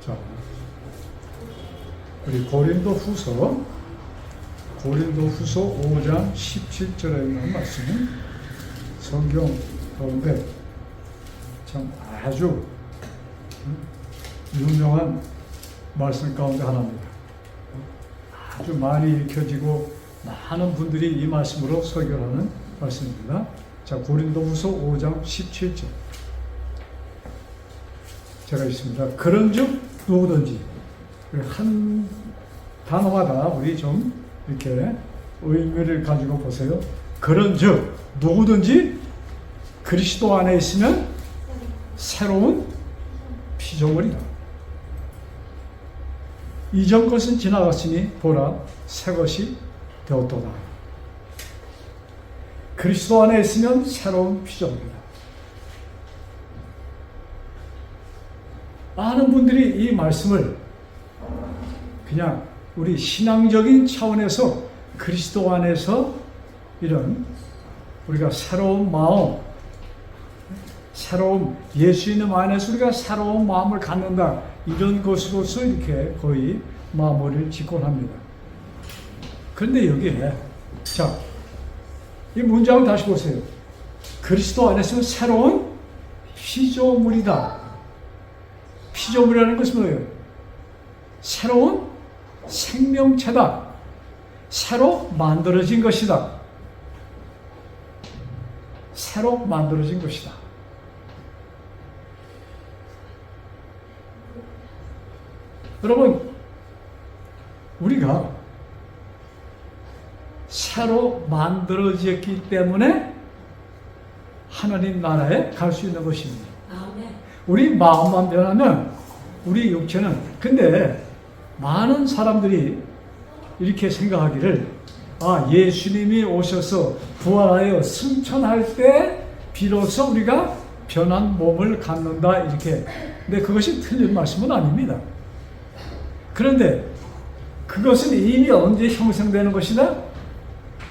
자, 우리 고린도후서 5장 17절에 있는 말씀은 성경 가운데 참 아주 유명한 말씀 가운데 하나입니다. 아주 많이 읽혀지고 많은 분들이 이 말씀으로 설교하는 말씀입니다. 자, 고린도후서 5장 17절 제가 있습니다. 그런즉 누구든지 한 단어마다 우리 좀 이렇게 의미를 가지고 보세요. 그런즉 누구든지 그리스도 안에 있으면 새로운 피조물이다. 이전 것은 지나갔으니 보라 새 것이 되었도다. 그리스도 안에 있으면 새로운 피조물이다. 많은 분들이 이 말씀을 그냥 우리 신앙적인 차원에서 그리스도 안에서 이런 우리가 새로운 마음, 새로운 예수님 안에서 우리가 새로운 마음을 갖는다, 이런 것으로서 이렇게 거의 마무리를 짓곤 합니다. 그런데 여기에 자, 이 문장을 다시 보세요. 그리스도 안에서 새로운 피조물이다. 피조물이라는 것은 뭐예요? 새로운 생명체다. 새로 만들어진 것이다. 새로 만들어진 것이다. 여러분, 우리가 새로 만들어졌기 때문에 하나님 나라에 갈 수 있는 것입니다. 우리 마음만 변하면 우리 육체는, 근데 많은 사람들이 이렇게 생각하기를, 아, 예수님이 오셔서 부활하여 승천할 때 비로소 우리가 변한 몸을 갖는다, 이렇게. 근데 그것이 틀린 말씀은 아닙니다. 그런데 그것은 이미 언제 형성되는 것이다?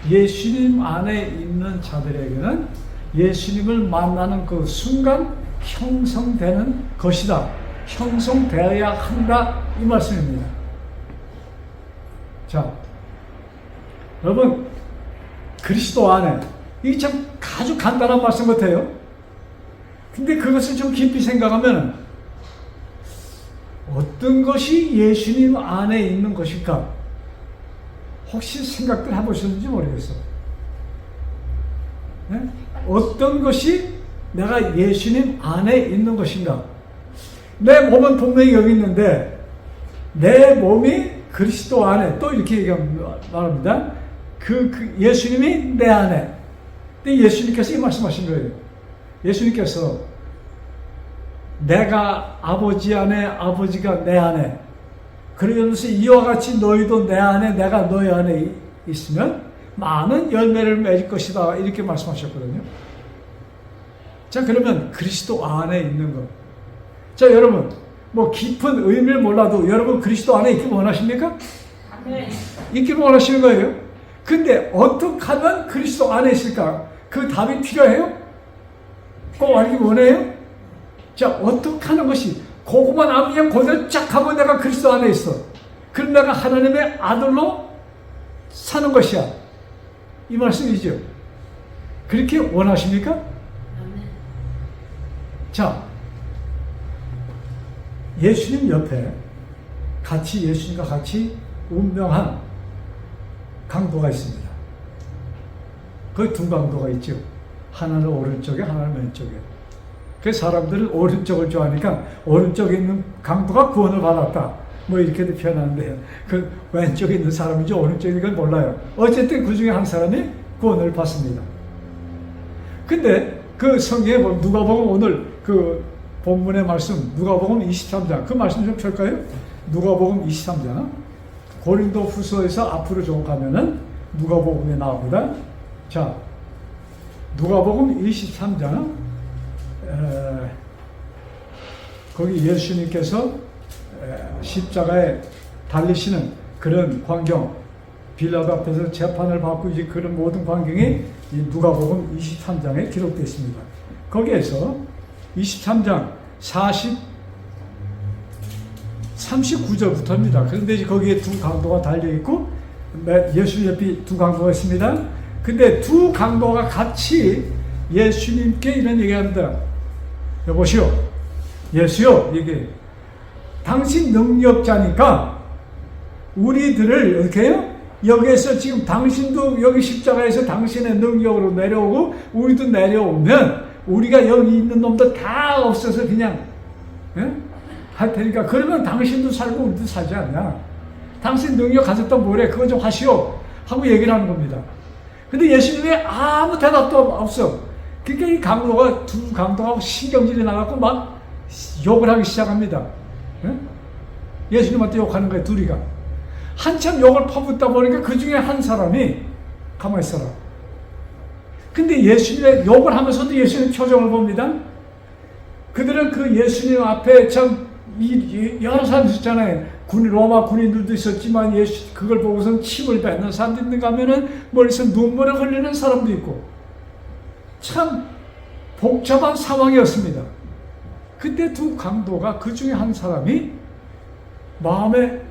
예수님 안에 있는 자들에게는 예수님을 만나는 그 순간 형성되는 것이다. 형성되어야 한다, 이 말씀입니다. 자, 여러분, 그리스도 안에, 이게 참 아주 간단한 말씀 같아요. 근데 그것을 좀 깊이 생각하면 어떤 것이 예수님 안에 있는 것일까? 혹시 생각들 해보셨는지 모르겠어요. 네? 어떤 것이 내가 예수님 안에 있는 것인가? 내 몸은 분명히 여기 있는데 내 몸이 그리스도 안에, 또 이렇게 말합니다. 그 예수님이 내 안에. 근데 예수님께서 이 말씀하신 거예요. 예수님께서 내가 아버지 안에, 아버지가 내 안에, 그러면서 이와 같이 너희도 내 안에, 내가 너희 안에 있으면 많은 열매를 맺을 것이다, 이렇게 말씀하셨거든요. 자, 그러면 그리스도 안에 있는 것. 자, 여러분, 뭐 깊은 의미를 몰라도 여러분 그리스도 안에 있기를 원하십니까? 네. 있기를 원하시는 거예요. 근데 어떻게 하면 그리스도 안에 있을까? 그 답이 필요해요? 꼭 알기 원해요? 자, 어떻게 하는 것이, 그것만 알면 그냥 그대로 쫙 하면 내가 그리스도 안에 있어. 그럼 내가 하나님의 아들로 사는 것이야. 이 말씀이죠. 그렇게 원하십니까? 자, 예수님 옆에 같이, 예수님과 같이 운명한 강도가 있습니다. 거의 두 강도가 있죠. 하나는 오른쪽에, 하나는 왼쪽에. 그래서 사람들은 오른쪽을 좋아하니까 오른쪽에 있는 강도가 구원을 받았다, 뭐 이렇게도 표현하는데, 그 왼쪽에 있는 사람인지 오른쪽에 있는 걸 몰라요. 어쨌든 그 중에 한 사람이 구원을 받습니다. 근데 그 성경에 보면, 누가복음, 오늘 그 본문의 말씀, 누가복음 23장, 그 말씀 좀 펼까요? 누가복음 23장, 고린도후서에서 앞으로 좀 가면은 누가복음에 나옵니다. 자, 누가복음 23장, 거기 예수님께서 십자가에 달리시는 그런 광경, 빌라도 앞에서 재판을 받고 이제 그런 모든 광경이 이 누가복음 23장에 기록되어 있습니다. 거기에서 23장 39절부터입니다. 그런데 이제 거기에 두 강도가 달려있고, 예수 옆에 두 강도가 있습니다. 근데 두 강도가 같이 예수님께 이런 얘기합니다. 여보시오, 예수요, 이게 당신 능력자니까 우리들을 어떻게 해요? 여기에서 지금 당신도 여기 십자가에서 당신의 능력으로 내려오고 우리도 내려오면 우리가 여기 있는 놈들 다 없어서 그냥 할 테니까, 그러면 당신도 살고 우리도 살지 않냐? 당신 능력 가졌다 뭐래? 그거 좀 하시오 하고 얘기를 하는 겁니다. 근데 예수님이 아무 대답도 없어. 그러니까 이 강도가, 두 강도가 신경질이 나갖고 막 욕을 하기 시작합니다. 예수님한테 욕하는 거예요, 둘이가. 한참 욕을 퍼붓다 보니까 그 중에 한 사람이 가만히 있어라. 근데 예수님의 욕을 하면서도 예수님 표정을 봅니다. 그들은 그 예수님 앞에 참 여러 사람이 있었잖아요. 로마 군인들도 있었지만 그걸 보고선 침을 뱉는 사람도 있는가 하면은 멀리서 눈물을 흘리는 사람도 있고 참 복잡한 상황이었습니다. 그때 두 강도가 그 중에 한 사람이 마음에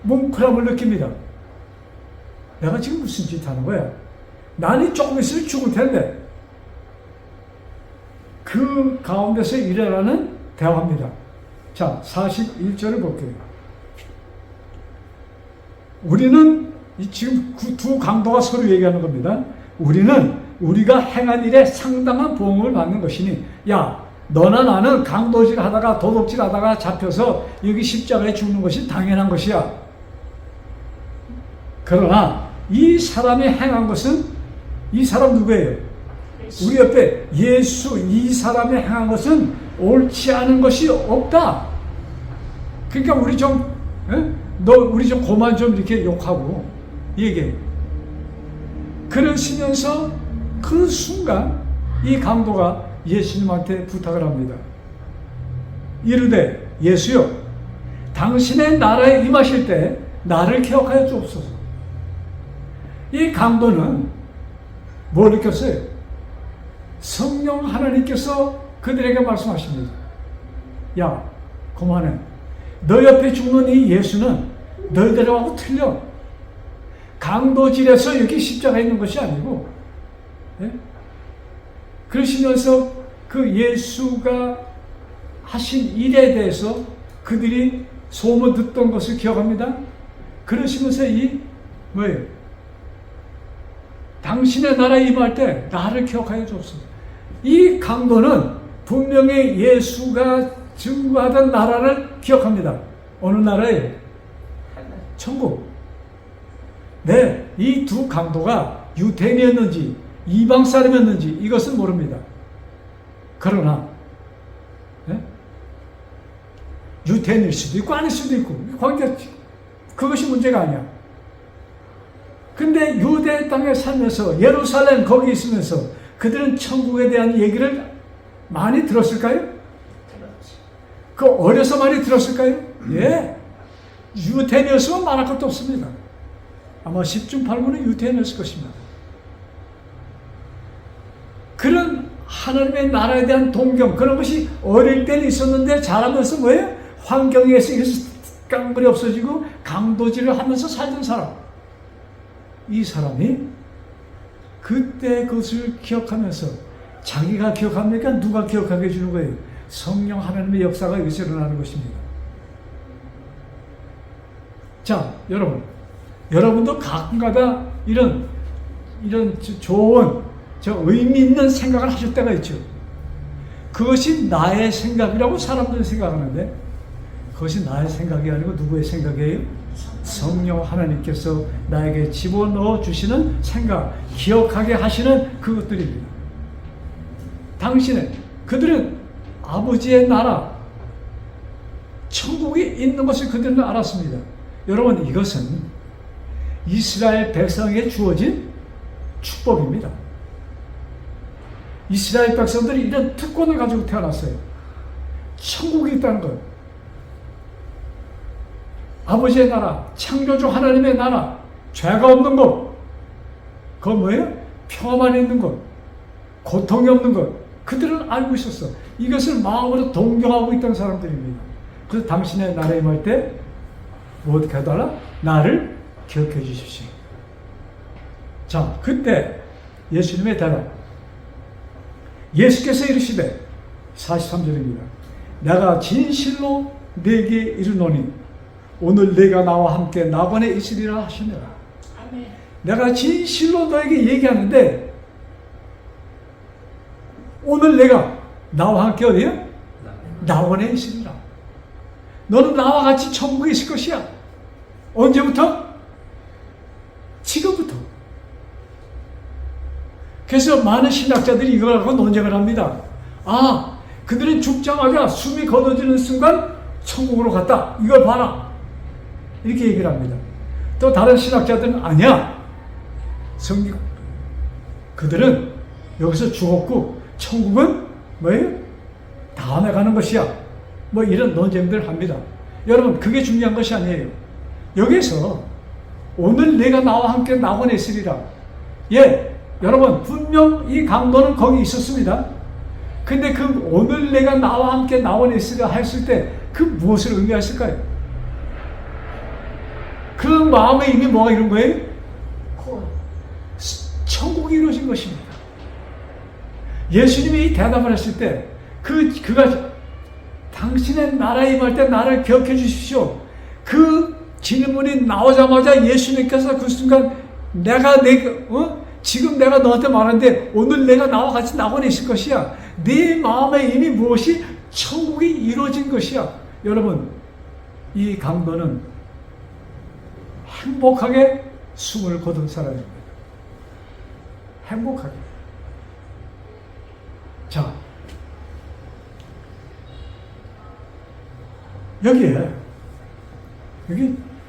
뭉클함을 느낍니다. 내가 지금 무슨 짓 하는 거야? 나는 조금 있으면 죽을 텐데. 그 가운데서 일어나는 대화입니다. 자, 41절을 볼게요. 우리는 지금 두 강도가 서로 얘기하는 겁니다. 우리는 우리가 행한 일에 상당한 보응을 받는 것이니, 야, 너나 나는 강도질 하다가 도둑질 하다가 잡혀서 여기 십자가에 죽는 것이 당연한 것이야. 그러나 이 사람이 행한 것은, 이 사람 누구예요? 우리 옆에 예수, 이 사람이 행한 것은 옳지 않은 것이 없다. 그러니까 우리 좀 그만 좀 이렇게 욕하고 얘기해. 그러시면서 그 순간 이 강도가 예수님한테 부탁을 합니다. 이르되, 예수여, 당신의 나라에 임하실 때 나를 기억하여 주옵소서. 이 강도는 뭘 느꼈어요? 성령 하나님께서 그들에게 말씀하십니다. 야, 그만해. 너 옆에 죽는 이 예수는 너희들하고 틀려. 강도질에서 여기 십자가에 있는 것이 아니고, 그러시면서 그 예수가 하신 일에 대해서 그들이 소문 듣던 것을 기억합니다. 그러시면서 뭐예요? 당신의 나라에 임할 때 나를 기억하여 주옵소서. 이 강도는 분명히 예수가 증거하던 나라를 기억합니다. 어느 나라예요? 천국. 네, 이 두 강도가 유대인이었는지 이방 사람이었는지 이것은 모릅니다. 그러나 유대인일 수도 있고 아닐 수도 있고 그것이 문제가 아니야. 근데 유대 땅에 살면서 예루살렘 거기 있으면서 그들은 천국에 대한 얘기를 많이 들었을까요? 그 어려서 많이 들었을까요? 예. 유대인이었으면 말할 것도 없습니다. 아마 10중 8구는 유대인이었을 것입니다. 그런 하나님의 나라에 대한 동경, 그런 것이 어릴 때는 있었는데 자라면서 뭐예요? 환경에서 깡불이 없어지고 강도질을 하면서 살던 사람. 이 사람이 그때 그것을 기억하면서 자기가 기억합니까? 누가 기억하게 해주는 거예요? 성령 하나님의 역사가 여기서 일어나는 것입니다. 자, 여러분도 가끔가다 이런 좋은 의미 있는 생각을 하실 때가 있죠. 그것이 나의 생각이라고 사람들은 생각하는데 그것이 나의 생각이 아니고 누구의 생각이에요? 성령 하나님께서 나에게 집어넣어 주시는 생각, 기억하게 하시는 그것들입니다. 그들은 아버지의 나라, 천국이 있는 것을 그들은 알았습니다. 여러분, 이것은 이스라엘 백성에게 주어진 축복입니다. 이스라엘 백성들이 이런 특권을 가지고 태어났어요. 천국이 있다는 것. 아버지의 나라, 창조주 하나님의 나라, 죄가 없는 것. 그건 뭐예요? 평화만 있는 것. 고통이 없는 것. 그들은 알고 있었어. 이것을 마음으로 동경하고 있던 사람들입니다. 그래서 당신의 나라에 임할 때 뭐 어떻게 하더라? 나를 기억해 주십시오. 자, 그때 예수님의 대답. 예수께서 이르시되 43절입니다. 내가 진실로 네게 이르노니 오늘 네가 나와 함께 낙원에 있으리라 하시니라. 아멘. 내가 진실로 너에게 얘기하는데 오늘 내가 나와 함께 어디야? 낙원에 있으리라. 너는 나와 같이 천국에 있을 것이야. 언제부터? 지금부터. 그래서 많은 신학자들이 이걸 갖고 논쟁을 합니다. 아, 그들은 죽자마자 숨이 거둬지는 순간 천국으로 갔다. 이걸 봐라. 이렇게 얘기를 합니다. 또 다른 신학자들은 아니야. 그들은 여기서 죽었고 천국은 뭐예요? 다음에 가는 것이야. 뭐 이런 논쟁들을 합니다. 여러분, 그게 중요한 것이 아니에요. 여기서 오늘 내가 나와 함께 낙원에 있으리라. 예, 여러분, 분명 이 강도는 거기 있었습니다. 근데 그 오늘 내가 나와 함께 낙원에 있으리라 했을 때 그 무엇을 의미했을까요? 그 마음에 이미 뭐가 이런 거예요? 천국이 이루어진 것입니다. 예수님이 이 대답을 했을 때 그가 당신의 나라에 임할 때 나를 기억해 주십시오. 그 질문이 나오자마자 예수님께서 그 순간 지금 내가 너한테 말하는데 오늘 내가 나와 같이 낙원에 있을 것이야. 네 마음에 이미 무엇이 천국이 이루어진 것이야. 여러분, 이 강도는 행복하게 숨을 거둔 사람입니다. 행복하게. 자, 여기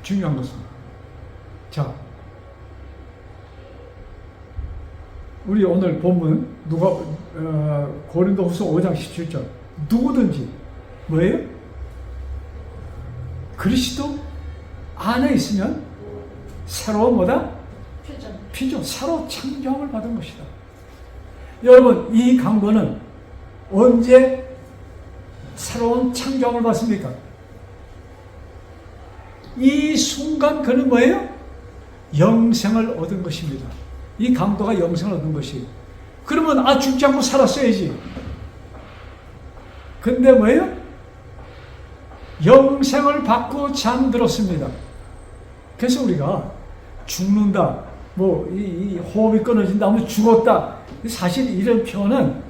중요한 것은, 자, 우리 오늘 본문 고린도후서 5장 17절 누구든지 뭐예요? 그리스도 안에 있으면 새로운 뭐다? 피조, 새로 창조함을 받은 것이다. 여러분, 이 강도는 언제 새로운 창조함을 받습니까? 이 순간 그는 뭐예요? 영생을 얻은 것입니다. 이 강도가 영생을 얻은 것이. 그러면 죽지 않고 살았어야지. 근데 뭐예요? 영생을 받고 잠들었습니다. 그래서 우리가 죽는다, 이 호흡이 끊어진다, 죽었다. 사실 이런 표현은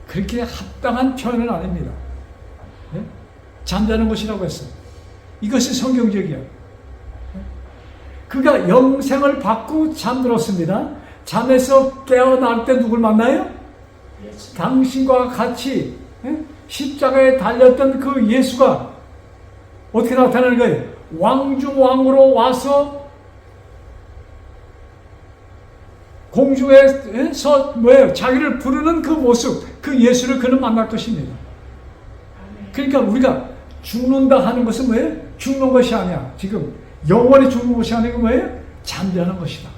그렇게 합당한 표현은 아닙니다. 네? 잠자는 것이라고 했어요. 이것이 성경적이야. 그가 영생을 받고 잠들었습니다. 잠에서 깨어날 때 누굴 만나요? 당신과 같이 십자가에 달렸던 그 예수가 어떻게 나타나는 거예요? 왕중왕으로 와서 공중에서 자기를 부르는 그 모습, 그 예수를 그는 만날 것입니다. 그러니까 우리가 죽는다 하는 것은 뭐예요? 죽는 것이 아니야. 지금 영원히 죽는 것이 아니고 뭐예요? 잠자는 것이다.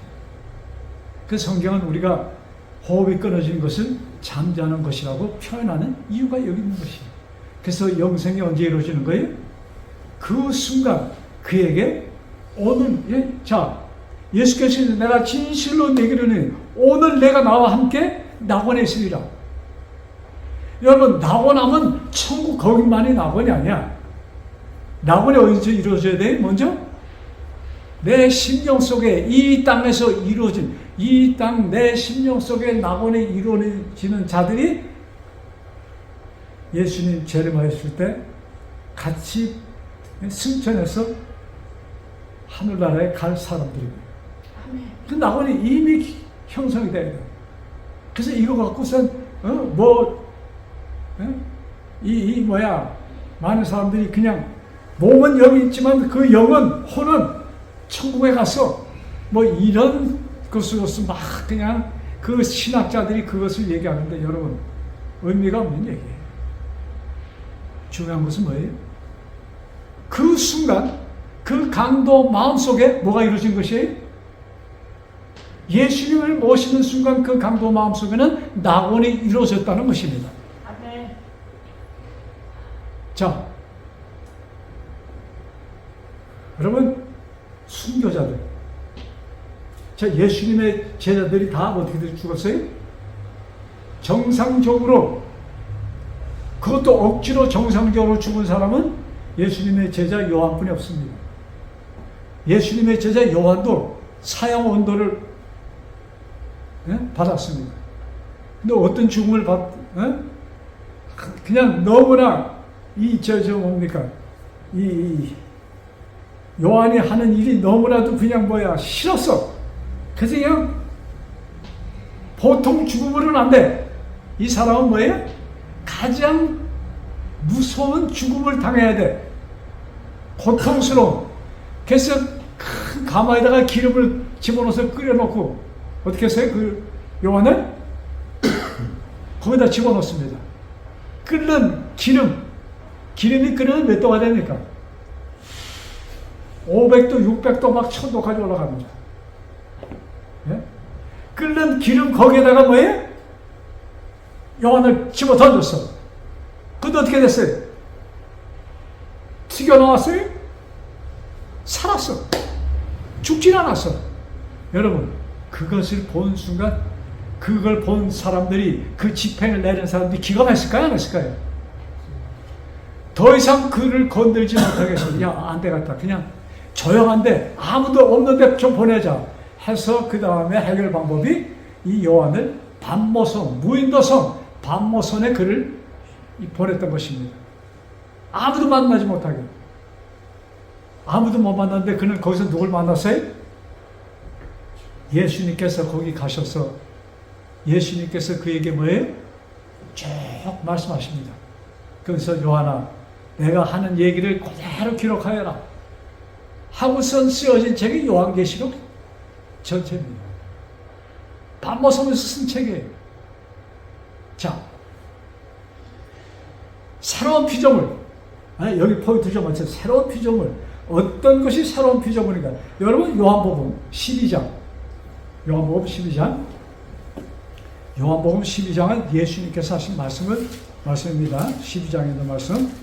그 성경은 우리가 호흡이 끊어지는 것을 잠자는 것이라고 표현하는 이유가 여기 있는 것이에요. 그래서 영생이 언제 이루어지는 거예요? 그 순간 그에게 오늘, 예수께서 내가 진실로 내게 이르노니 오늘 내가 나와 함께 낙원에 있으리라. 여러분, 낙원하면 천국 거기만이 낙원이 아니야. 낙원이 어디서 이루어져야 돼? 먼저 내 심령 속에 이 땅에서 이루어진 이 땅 내 심령 속에 낙원이 이루어지는 자들이 예수님 재림하였을 때 같이 승천해서 하늘나라에 갈 사람들입니다. 그 낙원이 이미 형성이 돼야 돼요. 그래서 이거 갖고선 많은 사람들이 그냥 몸은 여기 있지만 그 영은 혼은 천국에 가서 이런 것으로서 막 그냥 그 신학자들이 그것을 얘기하는데 여러분, 의미가 없는 얘기예요. 중요한 것은 뭐예요? 그 순간 그 강도 마음속에 뭐가 이루어진 것이에요? 예수님을 모시는 순간 그 강도 마음속에는 낙원이 이루어졌다는 것입니다. 아멘. 자, 여러분, 순교자들. 자, 예수님의 제자들이 다 어떻게 죽었어요? 정상적으로, 그것도 억지로 정상적으로 죽은 사람은 예수님의 제자 요한뿐이 없습니다. 예수님의 제자 요한도 사형 언도를 받았습니다. 근데 어떤 죽음을 그냥 너무나 뭡니까? 이 요한이 하는 일이 너무나도 그냥 싫었어. 그래서 그냥 보통 죽음으로는 안 돼. 이 사람은 뭐예요? 가장 무서운 죽음을 당해야 돼. 고통스러운. 그래서 큰 가마에다가 기름을 집어넣어서 끓여놓고 어떻게 했어요? 그 요한을 거기다 집어넣습니다. 끓는 기름이 끓으면 몇 도가 됩니까? 500도, 600도 막 1000도까지 올라갑니다. 예? 끓는 기름 거기에다가 뭐예요? 요한을 집어 던졌어. 근데 어떻게 됐어요? 튀겨 나왔어요? 살았어. 죽진 않았어. 여러분, 그것을 본 순간, 그걸 본 사람들이, 그 집행을 내린 사람들이 기가 막혔을까요? 안 했을까요? 더 이상 그를 건들지 못하겠어. 야, 안 되겠다. 그냥 조용한데, 아무도 없는데 좀 보내자. 해서 그 다음에 해결 방법이 이 요한을 반모선, 무인도선, 반모선에 그를 보냈던 것입니다. 아무도 만나지 못하게. 아무도 못 만났는데 그는 거기서 누굴 만났어요? 예수님께서 거기 가셔서 예수님께서 그에게 뭐예요? 쭉 말씀하십니다. 그래서 요한아, 내가 하는 얘기를 그대로 기록하여라 하고선 쓰여진 책이 요한계시록 전체입니다. 반모섬에서 쓴 책이에요. 자, 새로운 피조물. 여기 포인트 좀 맞춰서 새로운 피조물. 어떤 것이 새로운 피조물인가? 여러분, 요한복음 12장. 요한복음 12장. 요한복음 12장은 예수님께서 하신 말씀입니다. 12장에 있는 말씀.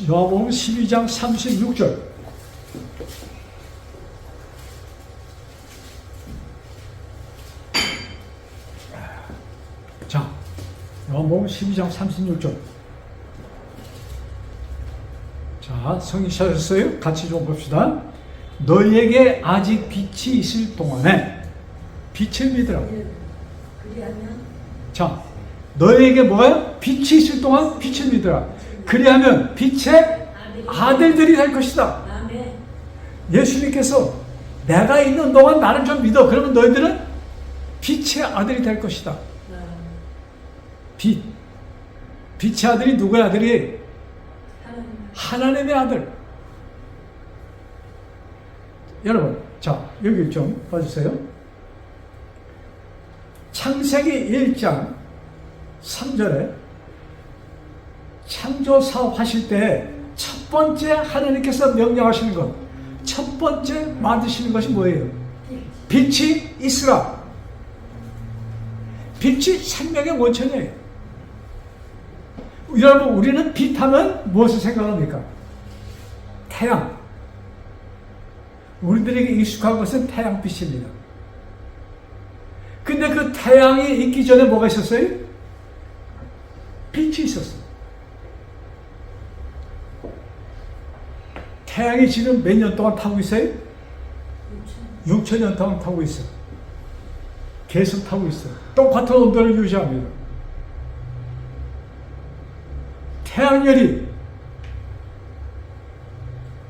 요한복음 12장 36절. 자, 요한복음 12장 36절. 자, 성경 찾으셨어요? 같이 좀 봅시다. 너희에게 아직 빛이 있을 동안에 빛을 믿으라. 자, 너희에게 뭐예요? 빛이 있을 동안 빛을 믿으라. 그리하면 빛의 아들들이 될 것이다. 예수님께서 내가 있는 동안 나를 좀 믿어. 그러면 너희들은 빛의 아들이 될 것이다. 빛의 아들이 누구의 아들이? 하나님의 아들. 여러분, 자, 여기 좀 봐주세요. 창세기 1장 3절에 창조 사업 하실 때 첫 번째 하나님께서 명령하시는 것, 첫 번째 만드시는 것이 뭐예요? 빛이 있으라. 빛이 생명의 원천이에요. 여러분, 우리는 빛하면 무엇을 생각합니까? 태양. 우리들에게 익숙한 것은 태양빛입니다. 근데 그 태양이 있기 전에 뭐가 있었어요? 빛이 있었어요. 태양이 지금 몇 년 동안 타고 있어요? 6,000년 동안 타고 있어요. 계속 타고 있어요. 똑같은 온도를 유지합니다. 태양열이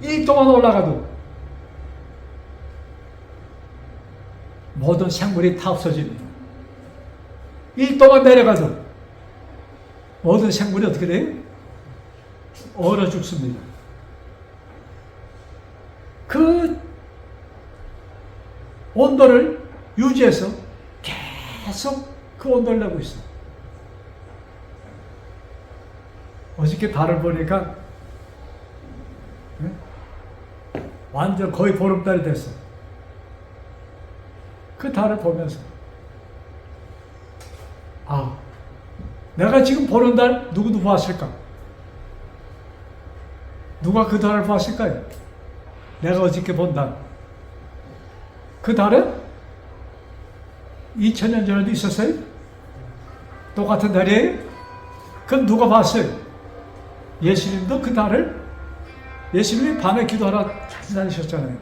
1 동안 올라가도 모든 생물이 다 없어집니다. 1 동안 내려가도 모든 생물이 어떻게 돼요? 얼어 죽습니다. 그 온도를 유지해서 계속 그 온도를 내고 있어. 어저께 달을 보니까 완전 거의 보름달이 됐어. 그 달을 보면서 내가 지금 보는 달 누구도 보았을까? 누가 그 달을 봤을까요? 내가 어저께 본 달. 그 달은 2000년 전에도 있었어요? 똑같은 달이에요? 그럼 누가 봤어요? 예수님도 그 달을, 예수님이 밤에 기도하러 다니셨잖아요.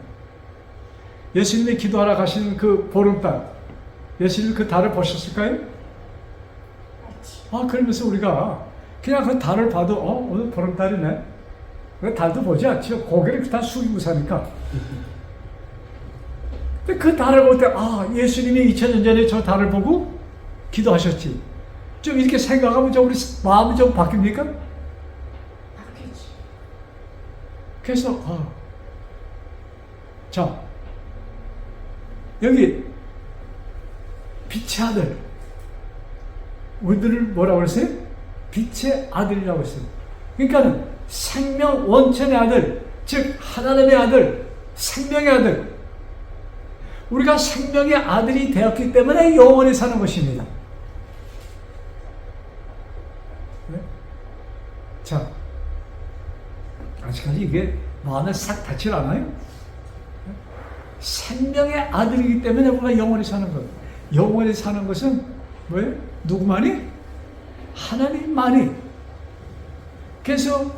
예수님이 기도하러 가시는 그 보름달, 예수님이 그 달을 보셨을까요? 그러면서 우리가 그냥 그 달을 봐도 오늘 보름달이네. 왜 달도 보지 않죠? 고개를 다 숙이고 사니까. 근데 그 달을 볼 때 예수님이 2000년 전에 저 달을 보고 기도하셨지. 좀 이렇게 생각하면 좀 우리 마음이 좀 바뀝니까? 바뀌지. 그래서 자, 여기 빛의 아들, 우리들을 뭐라고 그랬어요? 빛의 아들이라고 했어요. 그러니까는 생명 원천의 아들, 즉 하나님의 아들, 생명의 아들. 우리가 생명의 아들이 되었기 때문에 영원히 사는 것입니다. 네? 자, 아직까지 이게 마음에 싹 닿질 않아요? 생명의 아들이기 때문에 우리가 영원히 사는 것. 영원히 사는 것은 뭐예요? 누구만이? 하나님만이. 그래서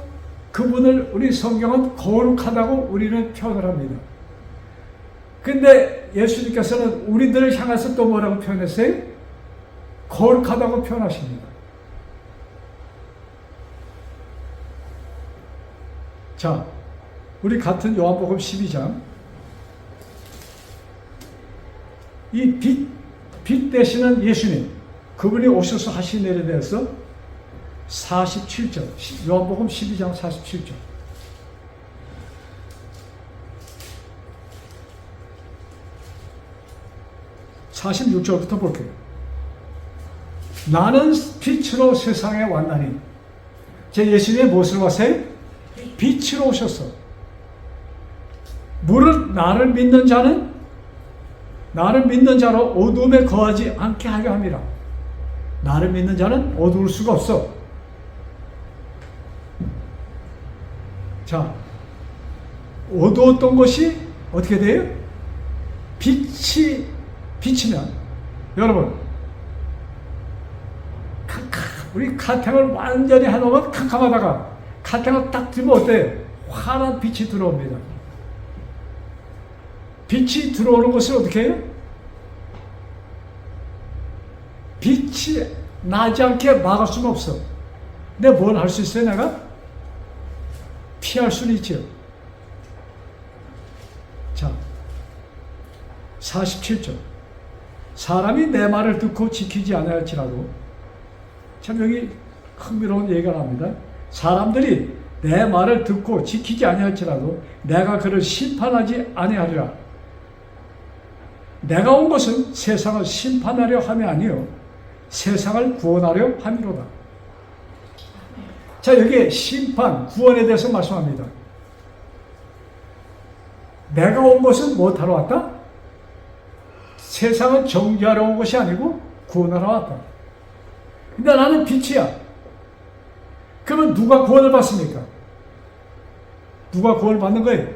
그분을 우리 성경은 거룩하다고 우리는 표현을 합니다. 근데 예수님께서는 우리들을 향해서 또 뭐라고 표현했어요? 거룩하다고 표현하십니다. 자, 우리 같은 요한복음 12장. 이 빛 되시는 예수님, 그분이 오셔서 하신 일에 대해서 47절, 요한복음 12장 47절. (46절부터) 볼게요. 나는 빛으로 세상에 왔나니. 제 예수님의 무엇을 왔어요? 빛으로 오셨어. 무릇 나를 믿는 자로 어두움에 거하지 않게 하려 함이라. 나를 믿는 자는 어두울 수가 없어. 자, 어두웠던 것이 어떻게 돼요? 빛이 비치면, 여러분, 우리 카탱을 완전히 해놓으면 캄캄하다가 카탱을 딱 들면 어때요? 환한 빛이 들어옵니다. 빛이 들어오는 것을 어떻게 해요? 빛이 나지 않게 막을 수는 없어. 근데 뭘 할 수 있어요, 내가? 피할 수는 있죠. 자, 47절. 사람이 내 말을 듣고 지키지 아니할지라도, 참 여기 흥미로운 얘기가 나옵니다. 사람들이 내 말을 듣고 지키지 아니할지라도 내가 그를 심판하지 아니하리라. 내가 온 것은 세상을 심판하려 함이 아니요 세상을 구원하려 함이로다. 자, 여기에 심판, 구원에 대해서 말씀합니다. 내가 온 것은 무엇하러 왔다? 세상을 정죄하러 온 것이 아니고 구원하러 왔다. 근데 나는 빛이야. 그러면 누가 구원을 받습니까? 누가 구원을 받는 거예요?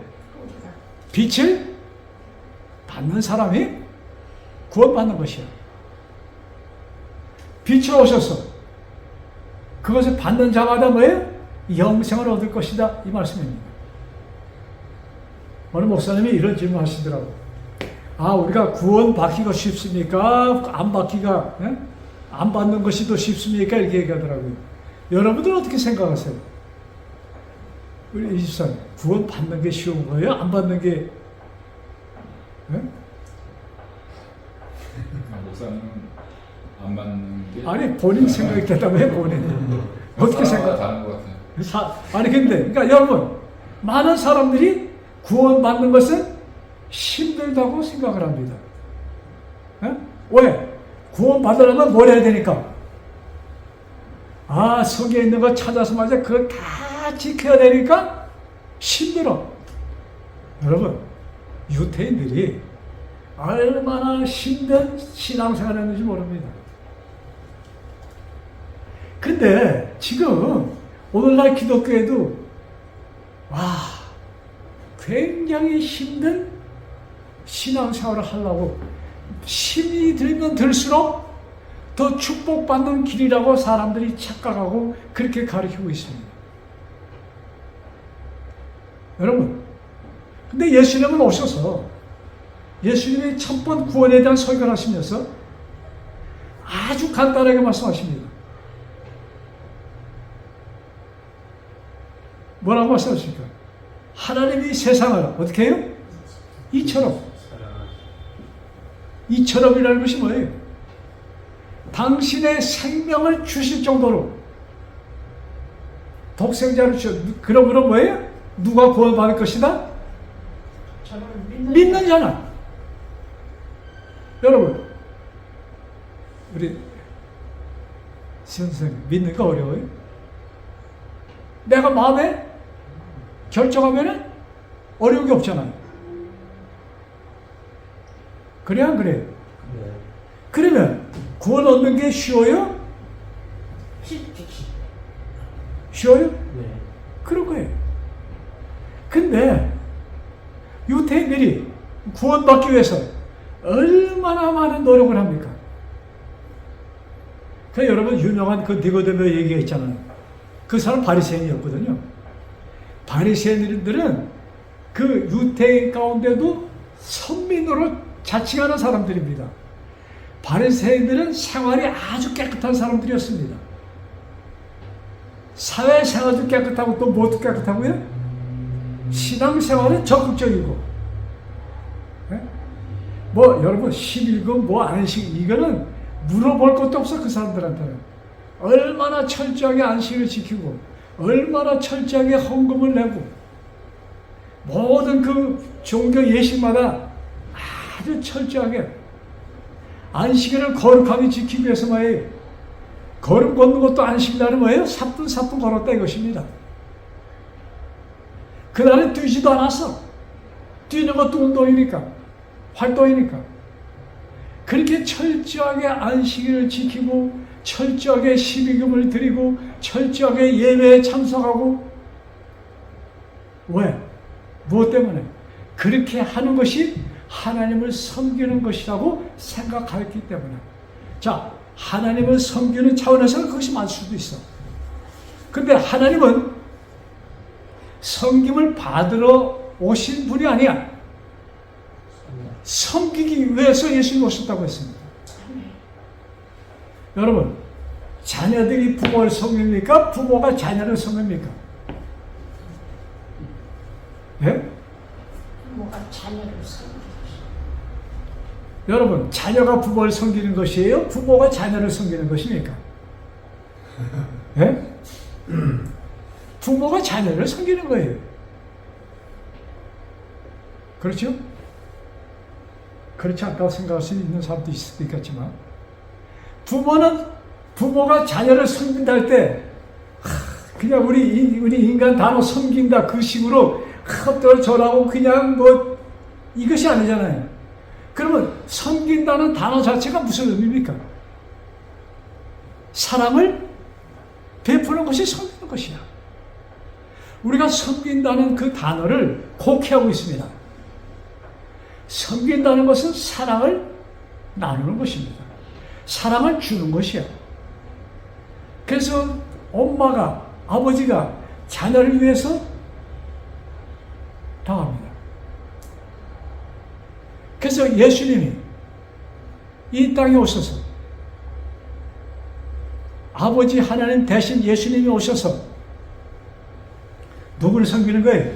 빛을 받는 사람이 구원받는 것이야. 빛으로 오셔서 그것을 받는 자마다 뭐예요? 영생을 얻을 것이다, 이 말씀입니다. 어느 목사님이 이런 질문 하시더라고요. 우리가 구원 받기가 쉽습니까? 안 받기가, 안 받는 것이 더 쉽습니까? 이렇게 얘기하더라고요. 여러분들은 어떻게 생각하세요? 우리 이집사님, 구원 받는 게 쉬운 거예요? 안 받는 게? 목사님은 안 받는 게 아니, 본인 생각이 대답해, 본인. 어떻게 생각해? 다른 것 같아요. 아니, 근데, 그러니까 여러분, 많은 사람들이 구원 받는 것은 힘들다고 생각을 합니다. 왜? 구원 받으려면 뭘 해야 되니까? 성경에 있는 거 찾아서 말이야, 그걸 다 지켜야 되니까 힘들어. 여러분, 유태인들이 얼마나 힘든 신앙생활을 했는지 모릅니다. 근데 지금 오늘날 기독교에도 와, 굉장히 힘든 신앙생활을 하려고 힘이 들면 들수록 더 축복받는 길이라고 사람들이 착각하고 그렇게 가르치고 있습니다. 여러분, 근데 예수님은 오셔서 예수님이 첫 번 구원에 대한 설교를 하시면서 아주 간단하게 말씀하십니다. 뭐라고 말씀하십니까? 하나님이 세상을 어떻게 해요? 이처럼이라는 것이 뭐예요? 당신의 생명을 주실 정도로 독생자를 주셔. 그러므로 뭐예요? 누가 구원받을 것이다? 저를 믿는 자는. 여러분, 우리 선생님 믿는 거 어려워요? 내가 마음에 결정하면 어려운 게 없잖아요. 그래 안 그래요? 네. 그러면 구원 얻는 게 쉬워요? 쉽지. 쉬워요? 네. 그런 거예요. 근데 유태인들이 구원받기 위해서 얼마나 많은 노력을 합니까? 그 여러분 유명한 그 니고데모 얘기가 있잖아요. 그 사람 바리새인이었거든요. 바리새인들은 그 유태인 가운데도 선민으로 자칭하는 사람들입니다. 바리새인들은 생활이 아주 깨끗한 사람들이었습니다. 사회생활도 깨끗하고 또 뭐도 깨끗하고요? 신앙생활은 적극적이고. 네? 뭐 여러분 11금 뭐 안식 이거는 물어볼 것도 없어. 그 사람들한테는 얼마나 철저하게 안식을 지키고 얼마나 철저하게 헌금을 내고 모든 그 종교 예식마다 아주 철저하게 안식일을 거룩하게 지키기 위해서 말이에요. 걸음 걷는 것도 안식일날은 뭐예요? 사뿐사뿐 걸었다 이것입니다. 그날은 뛰지도 않았어. 뛰는 것도 운동이니까, 활동이니까. 그렇게 철저하게 안식일을 지키고 철저하게 십이금을 드리고 철저하게 예배에 참석하고. 왜? 무엇 때문에? 그렇게 하는 것이 하나님을 섬기는 것이라고 생각하였기 때문에. 자, 하나님을 섬기는 차원에서는 그것이 맞을 수도 있어. 근데 하나님은 섬김을 받으러 오신 분이 아니야. 섬기기 위해서 예수님이 오셨다고 했습니다. 여러분, 자녀들이 부모를 섬깁니까? 부모가 자녀를 섬깁니까? 예? 부모가 자녀를 섬기는 여러분, 자녀가 부모를 섬기는 것이에요? 부모가 자녀를 섬기는 것입니까? 예? 부모가 자녀를 섬기는 거예요. 그렇죠? 그렇지 않다고 생각할 수 있는 사람도 있을 수 있겠지만, 부모가 자녀를 섬긴다 할 때, 그냥 우리 인간 단어 섬긴다 그 식으로 어쩌고저쩌고 그냥 뭐 이것이 아니잖아요. 그러면 섬긴다는 단어 자체가 무슨 의미입니까? 사랑을 베푸는 것이 섬기는 것이야. 우리가 섬긴다는 그 단어를 곡해하고 있습니다. 섬긴다는 것은 사랑을 나누는 것입니다. 사랑을 주는 것이야. 그래서 엄마가, 아버지가 자녀를 위해서 당합니다. 그래서 예수님이 이 땅에 오셔서 아버지 하나님 대신 예수님이 오셔서 누구를 섬기는 거예요?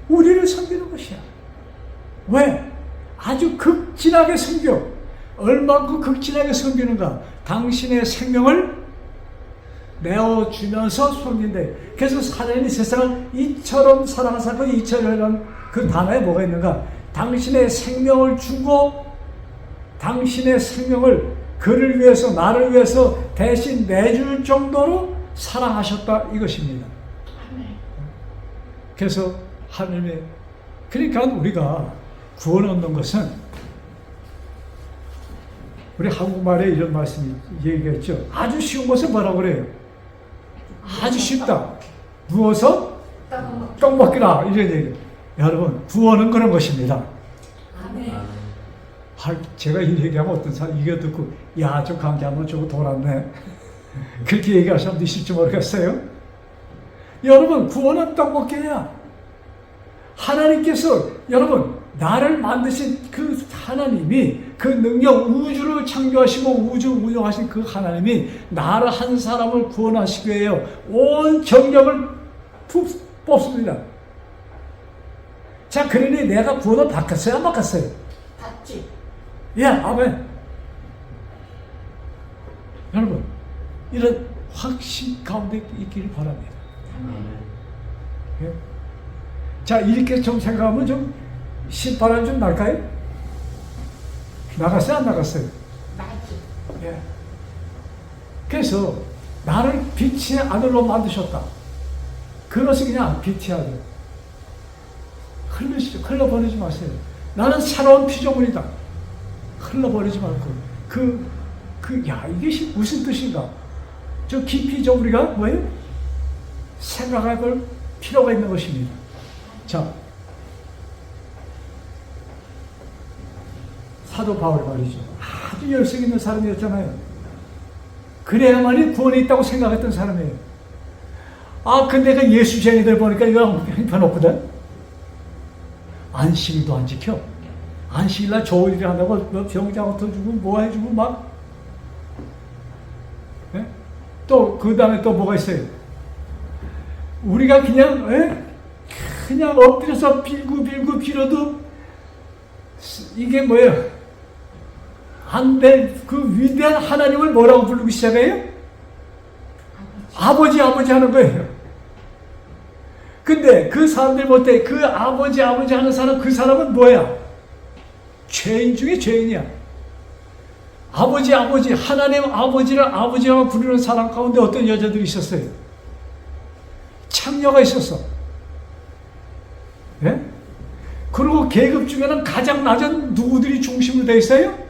우리를 섬기는 것이야. 왜? 아주 극진하게 섬겨. 얼마큼 극진하게 섬기는가? 당신의 생명을 내어주면서 섬긴대. 그래서 하나님이 세상을 이처럼 사랑하사, 이처럼 그 단어에 뭐가 있는가? 당신의 생명을 주고 당신의 생명을 그를 위해서, 나를 위해서 대신 내줄 정도로 사랑하셨다 이것입니다. 그래서 하나님의, 그러니까 우리가 구원 얻는 것은, 우리 한국말에 이런 말씀이 얘기했죠. 아주 쉬운 것을 뭐라고 그래요? 아주 쉽다. 누워서 떡 먹기라 이런 얘기. 여러분 구원은 그런 것입니다. 아멘. 제가 이 얘기하면 어떤 사람 이거 듣고 야 저 강좌하면 저거 돌았네 그렇게 얘기할 사람도 있을지 모르겠어요. 여러분 구원은 떡 먹기야. 하나님께서 여러분 나를 만드신 그 하나님이 그 능력 우주를 창조하시고 우주를 운영하신 그 하나님이 나를 한 사람을 구원하시기 위하여 온 정력을 뽑습니다. 자 그러니 내가 구원을 받았어요 안 받았어요? 받지. 예, 아멘. 여러분 이런 확신 가운데 있기를 바랍니다. 예? 자 이렇게 좀 생각하면 좀 신바람 좀 날까요? 나갔어요 안 나갔어요? 나지. 예. 그래서 나를 빛의 아들로 만드셨다. 그것이 그냥 빛의 아들. 흘러버리지 마세요. 나는 새로운 피조물이다. 흘러버리지 말고 이게 무슨 뜻인가? 저 깊이 좀 우리가 뭐예요? 생각해 볼 필요가 있는 것입니다. 자, 사도 바울 말이죠. 아주 열성 있는 사람이었잖아요. 그래야만이 구원이 있다고 생각했던 사람이에요. 근데 그 예수쟁이들 보니까 이거 형편없거든. 안식일도 안 지켜. 안식일날 좋은 일을 한다고 뭐 병장 터주고 뭐 해주고 막. 예? 또 그 다음에 또 뭐가 있어요? 우리가 그냥 엎드려서 빌고 빌어도 이게 뭐예요? 안 될 그 위대한 하나님을 뭐라고 부르기 시작해요? 아버지 하는 거예요. 근데 그 사람들 못해 그 아버지 하는 사람 그 사람은 뭐야? 죄인 중에 죄인이야. 아버지 하나님 아버지를 아버지라고 부르는 사람 가운데 어떤 여자들이 있었어요? 창녀가 있었어. 예? 그리고 계급 중에는 가장 낮은 누구들이 중심으로 되어 있어요?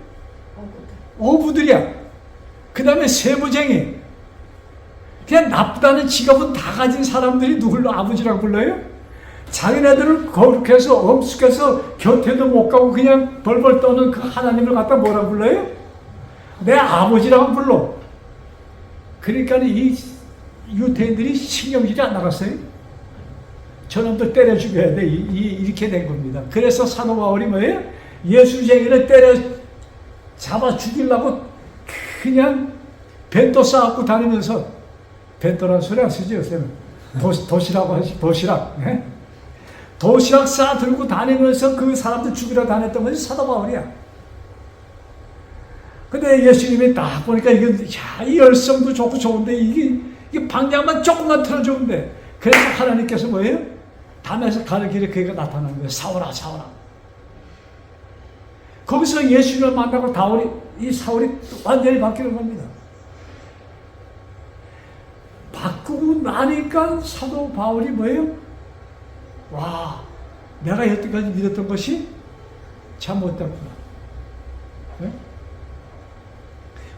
어부들이야. 그 다음에 세무쟁이. 그냥 나쁘다는 직업은 다 가진 사람들이 누굴 아버지라고 불러요? 자기네들을 거룩해서 엄숙해서 곁에도 못 가고 그냥 벌벌 떠는 그 하나님을 갖다 뭐라고 불러요? 내 아버지라고 불러. 그러니까 이 유대인들이 신경질이 안 나갔어요. 저놈들 때려 죽여야 돼. 이렇게 된 겁니다. 그래서 사도 바울이 뭐예요? 예수쟁이를 때려 잡아 죽이려고 그냥 벤도 쌓고 다니면서, 벤도라는 소리 안 쓰지 요새는. 도시라고 하지, 도시락. 네? 도시락 쌓아 들고 다니면서 그 사람들 죽이러 다녔던 것이 사도 바울이야. 근데 예수님이 딱 보니까 이 열성도 좋고 좋은데 이게 방향만 조금만 틀어주면 돼. 그래서 하나님께서 뭐예요? 담에서 가는 길에 그가 나타나는 거예요. 사울아. 거기서 예수님을 만나고 이 사울이 완전히 바뀌는 겁니다. 바꾸고 나니까 사도 바울이 뭐예요? 와, 내가 여태까지 믿었던 것이 잘못됐구나. 네?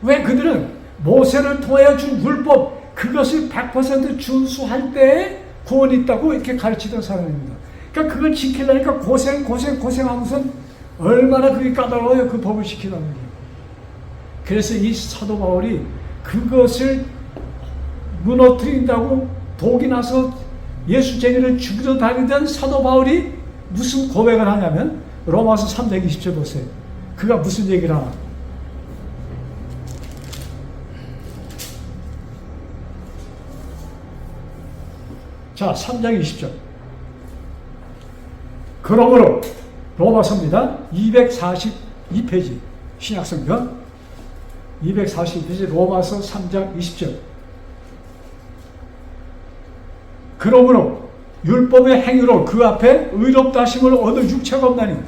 왜 그들은 모세를 통하여 준 율법, 그것을 100% 준수할 때에 구원이 있다고 이렇게 가르치던 사람입니다. 그러니까 그걸 지키려니까 고생하면서 얼마나 그게 까다로워요. 그 법을 지키려는 게. 그래서 이 사도 바울이 그것을 무너뜨린다고 독이 나서 예수쟁이를 죽이러 다니던 사도 바울이 무슨 고백을 하냐면 로마서 3장 20절 보세요. 그가 무슨 얘기를 하나. 자, 3장 20절. 그러므로 로마서입니다. 242페이지 신약성경 242페이지 로마서 3장 20절. 그러므로 율법의 행위로 그 앞에 의롭다 하심을 얻을 육체가 없나니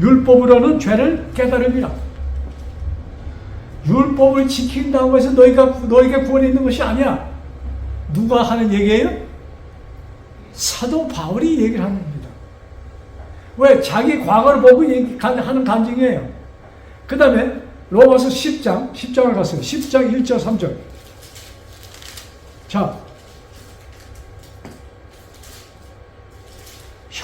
율법으로는 죄를 깨달음이라. 율법을 지킨다고 해서 너에게 구원이 있는 것이 아니야. 누가 하는 얘기예요? 사도 바울이 얘기를 하는 겁니다. 왜? 자기 과거를 보고 하는 간증이에요. 그 다음에 로마서 10장을 갔어요. 10장 1절 3절. 자,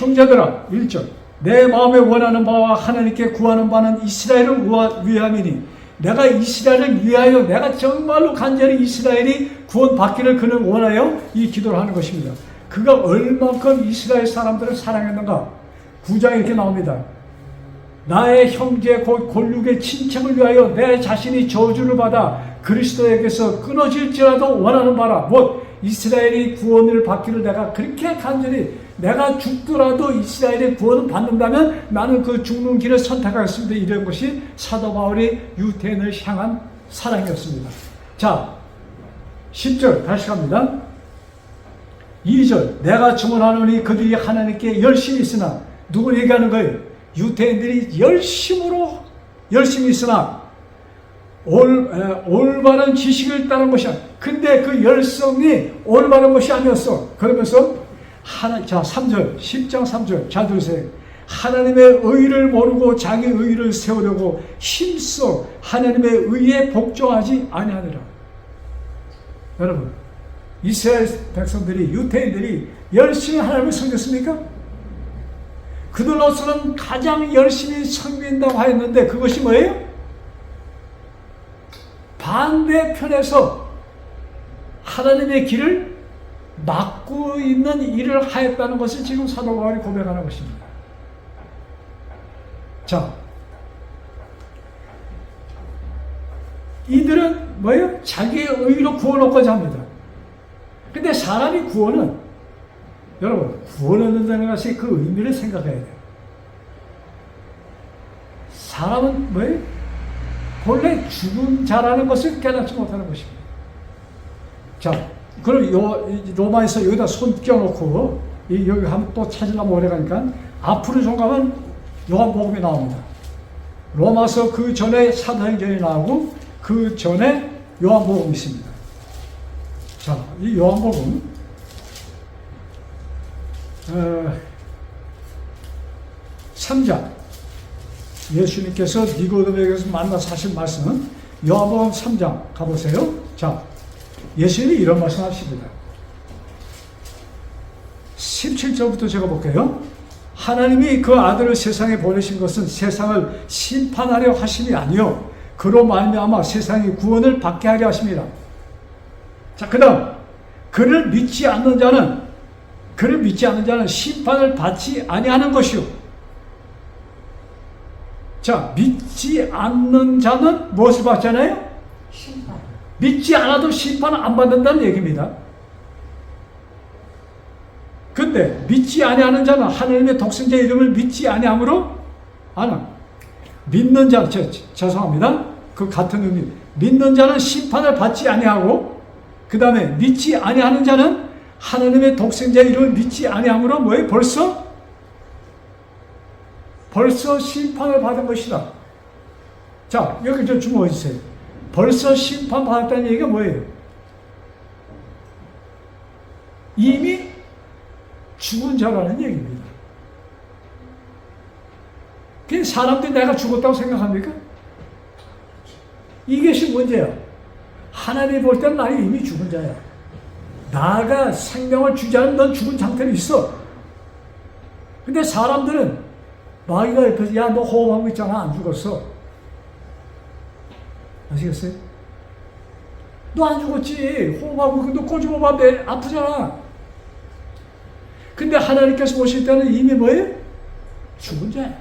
형제들아 1절 내 마음에 원하는 바와 하나님께 구하는 바는 이스라엘을 위함이니 내가 이스라엘을 위하여 내가 정말로 간절히 이스라엘이 구원받기를 그는 원하여 이 기도를 하는 것입니다. 그가 얼만큼 이스라엘 사람들을 사랑했는가. 9장에 이렇게 나옵니다. 나의 형제 곧 골육의 친척을 위하여 내 자신이 저주를 받아 그리스도에게서 끊어질지라도 원하는 바라. 곧 이스라엘이 구원을 받기를 내가 그렇게 간절히 내가 죽더라도 이스라엘의 구원을 받는다면 나는 그 죽는 길을 선택하겠습니다. 이런 것이 사도 바울이 유대인을 향한 사랑이었습니다. 자, 10절 다시 갑니다. 2절 내가 증언하노니 그들이 하나님께 열심히 있으나 누굴 얘기하는 거예요? 유대인들이 열심히 있으나 올바른 지식을 따른 것이야. 근데 그 열성이 올바른 것이 아니었어. 그러면서 자 3절 10장 3절 잘 들으세요. 하나님의 의를 모르고 자기 의를 세우려고 힘써 하나님의 의에 복종하지 아니하느라. 여러분 이스라엘 백성들이 유대인들이 열심히 하나님을 섬겼습니까? 그들로서는 가장 열심히 섬긴다고 하였는데 그것이 뭐예요? 반대편에서 하나님의 길을 막고 있는 일을 하였다는 것을 지금 사도 바울이 고백하는 것입니다. 자, 이들은 뭐예요? 자기의 의로 구원 얻고자 합니다. 근데 사람이 구원은 여러분 구원 얻는다는 것이 그 의미를 생각해야 돼요. 사람은 뭐예요? 본래 죽은 자라는 것을 깨닫지 못하는 것입니다. 자, 그럼 로마에서 여기다 손 껴놓고 여기 한번 또 찾으려면 오래 가니까 앞으로 좀 가면 요한복음이 나옵니다. 로마서 그 전에 사도행전이 나오고 그 전에 요한복음이 있습니다. 자, 이 요한복음 3장 예수님께서 니고데모에게서 만나서 하신 말씀은 요한복음 3장 가보세요. 자, 예수님이 이런 말씀 하십니다. 17절부터 제가 볼게요. 하나님이 그 아들을 세상에 보내신 것은 세상을 심판하려 하심이 아니요 그로 말미암아 세상이 구원을 받게 하려 하심이라. 자, 그 다음 그를 믿지 않는 자는 심판을 받지 아니하는 것이요. 자, 믿지 않는 자는 무엇을 받잖아요? 심판. 믿지 않아도 심판을 안 받는다는 얘기입니다. 근데 믿지 아니하는 자는 하나님의 독생자 이름을 믿지 아니함으로 믿는 자, 죄송합니다. 그 같은 의미. 믿는 자는 심판을 받지 아니하고 그 다음에 믿지 아니하는 자는 하나님의 독생자 이름을 믿지 아니함으로 뭐예요? 벌써 심판을 받은 것이다. 자, 여기 좀 주목해 주세요. 벌써 심판받았다는 얘기가 뭐예요? 이미 죽은 자라는 얘기입니다. 그 사람들이 내가 죽었다고 생각합니까? 이것이 문제야. 하나님이 볼 때는 나는 이미 죽은 자야. 나가 생명을 주지 않으면 넌 죽은 상태로 있어. 근데 사람들은 마귀가 옆에서 야, 너 호흡하고 있잖아. 안 죽었어. 아시겠어요? 너 안 죽었지. 호흡하고 너 꼬집어봐. 아프잖아. 근데 하나님께서 보실 때는 이미 뭐예요? 죽은 자야.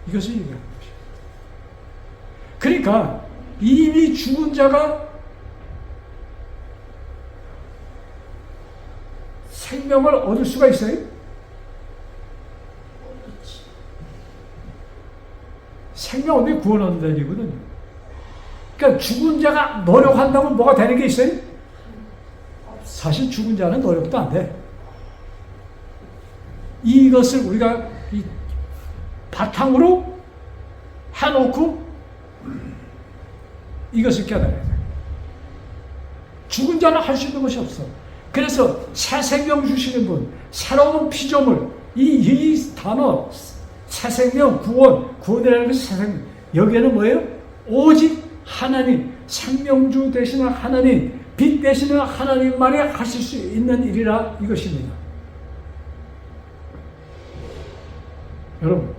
이것을 얘기하는 것이에요. 그러니까 이미 죽은 자가 생명을 얻을 수가 있어요? 생명 얻는 게 구원 얻는 일이거든요. 그러니까 죽은 자가 노력한다고 뭐가 되는 게 있어요? 사실 죽은 자는 노력도 안 돼. 이것을 우리가 바탕으로 해놓고 이것을 깨달아야 돼. 죽은 자는 할 수 있는 것이 없어. 그래서 새 생명 주시는 분, 새로운 피조물, 이 단어, 새 생명, 구원이라는 것이 새 생명. 여기에는 뭐예요? 오직 하나님, 생명주 되시는 하나님, 빛 되시는 하나님만이 하실 수 있는 일이라 이것입니다. 여러분,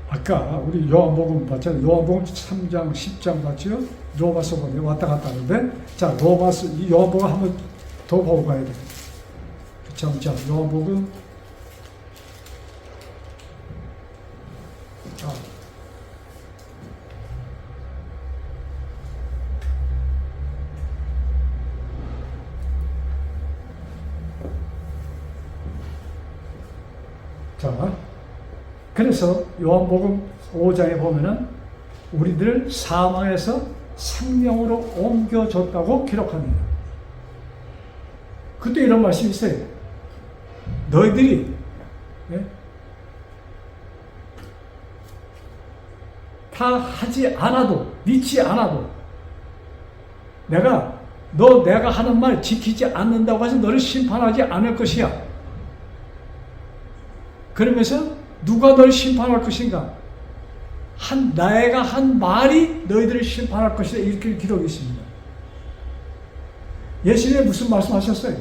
아까 우리 요한복음 봤잖아요. 요한복음 3장, 10장 봤죠? 로마서 보면 왔다 갔다 하는데, 자, 이 요한복음 한번 더 보고 가야 돼요. 자, 요한복음. 자, 그래서 요한복음 5장에 보면은 우리들 사망에서 생명으로 옮겨졌다고 기록합니다. 그때 이런 말씀이 있어요. 너희들이 다 하지 않아도, 믿지 않아도 내가 하는 말 지키지 않는다고 해서 너를 심판하지 않을 것이야. 그러면서 누가 너를 심판할 것인가? 내가 한 말이 너희들을 심판할 것이다. 이렇게 기록이 있습니다. 예수님이 무슨 말씀하셨어요?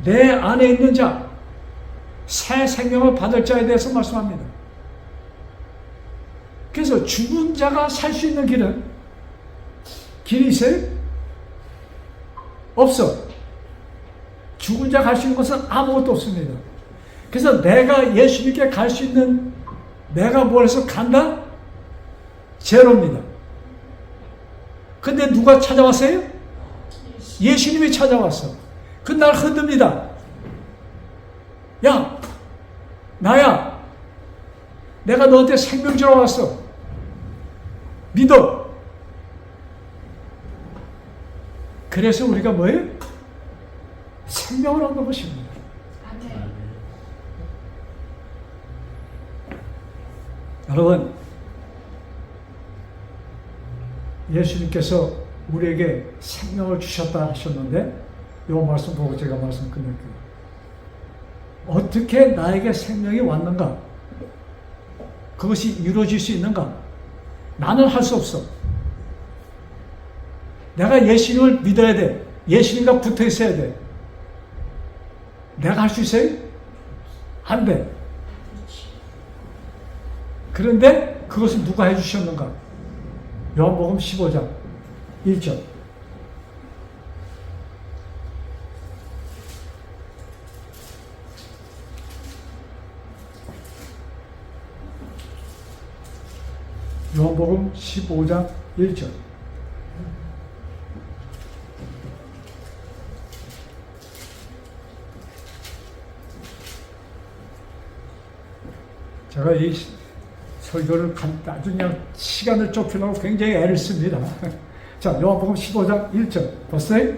내 안에 있는 자, 새 생명을 받을 자에 대해서 말씀합니다. 그래서 죽은 자가 살 수 있는 길이 있어요? 없어. 죽은 자 갈 수 있는 것은 아무것도 없습니다. 그래서 내가 예수님께 갈 수 있는, 내가 뭘 해서 간다? 제로입니다. 근데 누가 찾아왔어요? 예수님이 찾아왔어. 그 날 흔듭니다. 야, 나야. 내가 너한테 생명 주러 왔어. 믿어. 그래서 우리가 뭐예요? 생명을 얻는 것입니다. 아멘. 여러분, 예수님께서 우리에게 생명을 주셨다 하셨는데, 이 말씀 보고 제가 말씀 끝낼게요. 어떻게 나에게 생명이 왔는가? 그것이 이루어질 수 있는가? 나는 할 수 없어. 내가 예수님을 믿어야 돼. 예수님과 붙어 있어야 돼. 내가 할 수 있어요? 안 돼. 그런데 그것을 누가 해주셨는가? 요한복음 15장 1절. 요한복음 15장 1절. 제가 이 설교를 아주 그냥 시간을 좁히려고 굉장히 애를 씁니다. 자, 요한복음 15장 1절 봤어요?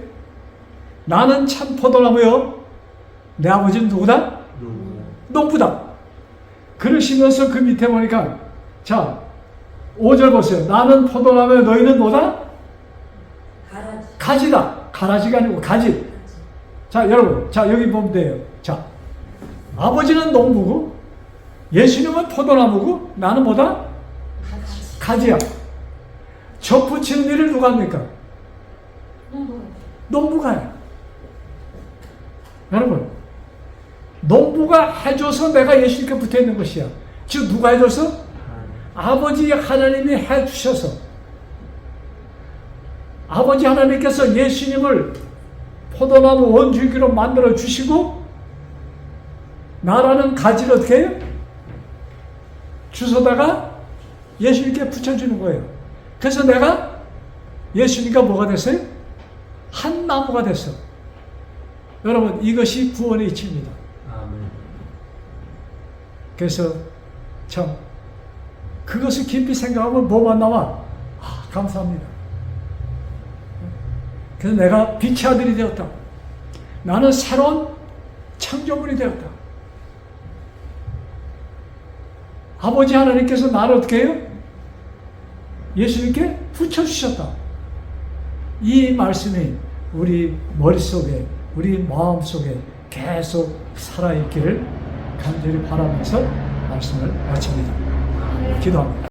나는 참 포도나무요, 내 아버지는 누구다? 농부다. 그러시면서 그 밑에 보니까, 자, 5절 보세요. 나는 포도나무요, 너희는 뭐다? 가지다. 가라지가 아니고 가지. 자, 여러분, 자, 여기 보면 돼요. 자, 아버지는 농부고, 예수님은 포도나무고, 나는 뭐다? 가지야. 접붙이는 일을 누가 합니까? 농부가 해. 여러분, 농부가 해줘서 내가 예수님께 붙어 있는 것이야. 즉, 누가 해줘서? 아버지 하나님이 해주셔서, 아버지 하나님께서 예수님을 포도나무 원줄기로 만들어 주시고, 나라는 가지를 어떻게 해요? 주워다가 예수님께 붙여주는 거예요. 그래서 내가 예수님과 뭐가 됐어요? 한 나무가 됐어. 여러분, 이것이 구원의 이치입니다. 그래서 참 그것을 깊이 생각하면 뭐만 나와? 감사합니다. 그래서 내가 빛의 아들이 되었다. 나는 새로운 창조물이 되었다. 아버지 하나님께서 나를 어떻게 해요? 예수님께 붙여주셨다. 이 말씀이 우리 머릿속에, 우리 마음속에 계속 살아있기를 간절히 바라면서 말씀을 마칩니다. 기도합니다.